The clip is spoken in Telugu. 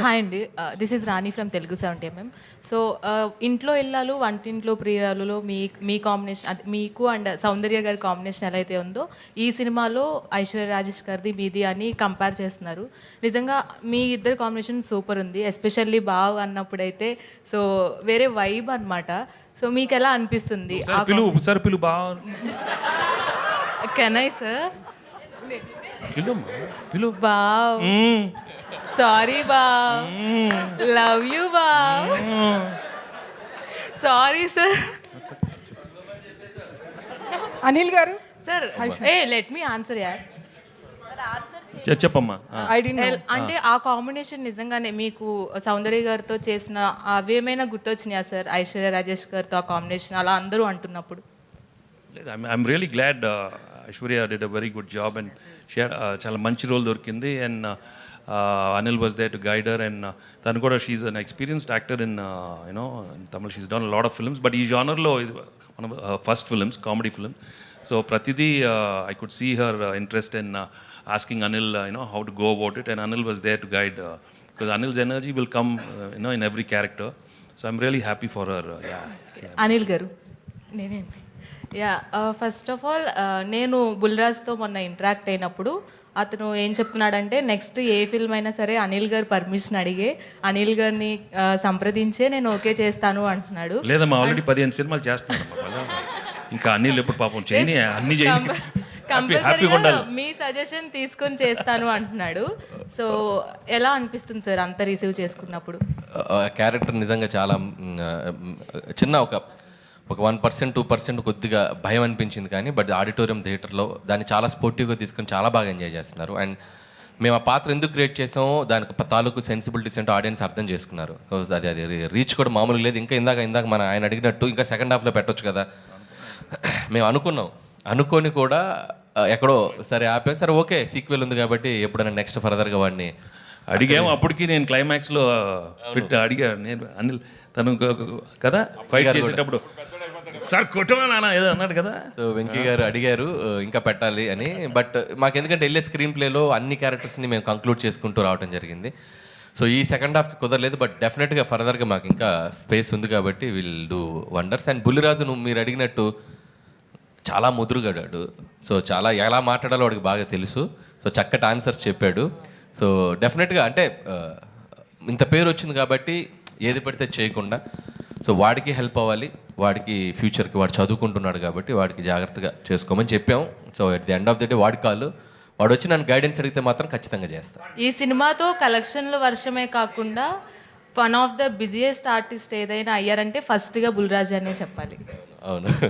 హాయ్ అండి, this is Rani from Telugu 70mm. So ఇంట్లో ఇల్లాలు వంటింట్లో ప్రియురాలులో మీ కాంబినేషన్ అంటే మీకు అండ్ సౌందర్య గారి కాంబినేషన్ ఎలా అయితే ఉందో ఈ సినిమాలో ఐశ్వర్య రాజేష్ గారిది మీది అని కంపేర్ చేస్తున్నారు. నిజంగా మీ ఇద్దరు కాంబినేషన్ సూపర్ ఉంది, ఎస్పెషల్లీ బావ్ అన్నప్పుడైతే సో వేరే వైబ్ అనమాట. సో మీకు ఎలా అనిపిస్తుంది? Can I sir? బావ్, సారీ బావ్, లవ్ యూ బావ్, సారీ సార్. అనిల్ గారు, సార్ లెట్ మీ ఆన్సర్ యార్. చెప్పమ్మా. అంటే ఆ కాంబినేషన్ నిజంగానే మీకు సౌందర్య గారితో చేసిన అవేమైనా గుర్తొచ్చినాయా సార్? ఐశ్వర్య రాజేష్ గారితో ఆ కాంబినేషన్ అలా అందరూ అంటున్నప్పుడు. లేదు, I'm really glad Aishwarya did a very good job and చాలా మంచి రోల్ దొరికింది. And Anil was there to guide her. And తను కూడా she's an experienced actor in you know Tamil. She's done lot of films, but ఈ జానర్లో మన first films, comedy film. So ప్రతిదీ I could see her interest in asking Anil, how to go about it, and Anil was there to guide, because Anil's energy will come, in every character. So I'm really happy for her. Anil గారు, నేనేంటి ఫస్ట్ ఆఫ్ ఆల్ నేను బుల్రాజ్తో మొన్న ఇంటరాక్ట్ అయినప్పుడు అతను ఏం చెప్తున్నాడంటే నెక్స్ట్ ఏ ఫిల్మ్ అయినా సరే అనిల్ గారు పర్మిషన్ అడిగే అనిల్ గారిని సంప్రదించే నేను ఓకే చేస్తాను అంటున్నాడు. లేదమ్మా, ఆల్రెడీ 15 సినిమాలు చేస్తున్నాను. ఇంకా అనిల్ ఎప్పుడు పాపం చేయని అన్ని చేయండి, కంపల్సరీగా మీ సజెషన్ తీసుకొని చేస్తాను అంటున్నాడు. సో ఎలా అనిపిస్తుంది సార్ అంత రిసీవ్ చేసుకున్నప్పుడు? క్యారెక్టర్ నిజంగా చాలా చిన్న ఒక 1% 2% కొద్దిగా భయం అనిపించింది, కానీ బట్ ఆడిటోరియం థియేటర్లో దాన్ని చాలా స్పోర్టివ్గా తీసుకొని చాలా బాగా ఎంజాయ్ చేస్తున్నారు. అండ్ మేము ఆ పాత్ర ఎందుకు క్రియేట్ చేసామో దానికి తాలూకు సెన్సిబిలిటీస్ అంటే ఆడియన్స్ అర్థం చేసుకున్నారు. అది రీచ్ కూడా మామూలుగా లేదు. ఇంకా ఇందాక మన ఆయన అడిగినట్టు ఇంకా సెకండ్ హాఫ్లో పెట్టొచ్చు కదా మేము అనుకొని కూడా ఎక్కడో సరే ఆపాం. సరే ఓకే, సీక్వెల్ ఉంది కాబట్టి ఎప్పుడైనా నెక్స్ట్ ఫర్దర్గా వాడిని అడిగాము. అప్పటికి నేను క్లైమాక్స్లో అడిగా, నేను అనిల్ తను కదా ఫైట్ చేసేటప్పుడు సార్ కొట్టమా నాన్న ఏదో అన్నాడు కదా. సో వెంకీ గారు అడిగారు ఇంకా పెట్టాలి అని. బట్ మాకు ఎందుకంటే వెళ్ళే స్క్రీన్ ప్లేలో అన్ని క్యారెక్టర్స్ని మేము కంక్లూడ్ చేసుకుంటూ రావడం జరిగింది. సో ఈ సెకండ్ హాఫ్కి కుదరలేదు, బట్ డెఫినెట్గా ఫర్దర్గా మాకు ఇంకా స్పేస్ ఉంది కాబట్టి will do wonders. And Bulliraju మీరు అడిగినట్టు చాలా ముదురుగాడాడు. సో చాలా ఎలా మాట్లాడాలో వాడికి బాగా తెలుసు. సో చక్కటి ఆన్సర్స్ చెప్పాడు. సో డెఫినెట్గా అంటే ఇంత పేరు వచ్చింది కాబట్టి ఏది పడితే చేయకుండా, సో వాడికి హెల్ప్ అవ్వాలి, వాడికి ఫ్యూచర్కి వాడు చదువుకుంటున్నాడు కాబట్టి వాడికి జాగ్రత్తగా చేసుకోమని చెప్పాము. So at the end of the day వాడి కాళ్ళు, వాడు వచ్చి నన్ను గైడెన్స్ అడిగితే మాత్రం ఖచ్చితంగా చేస్తాను. ఈ సినిమాతో కలెక్షన్ల వర్షమే కాకుండా one of the busiest artist ఏదైనా అయ్యారంటే ఫస్ట్గా బుల్రాజ్ అనే చెప్పాలి. అవును.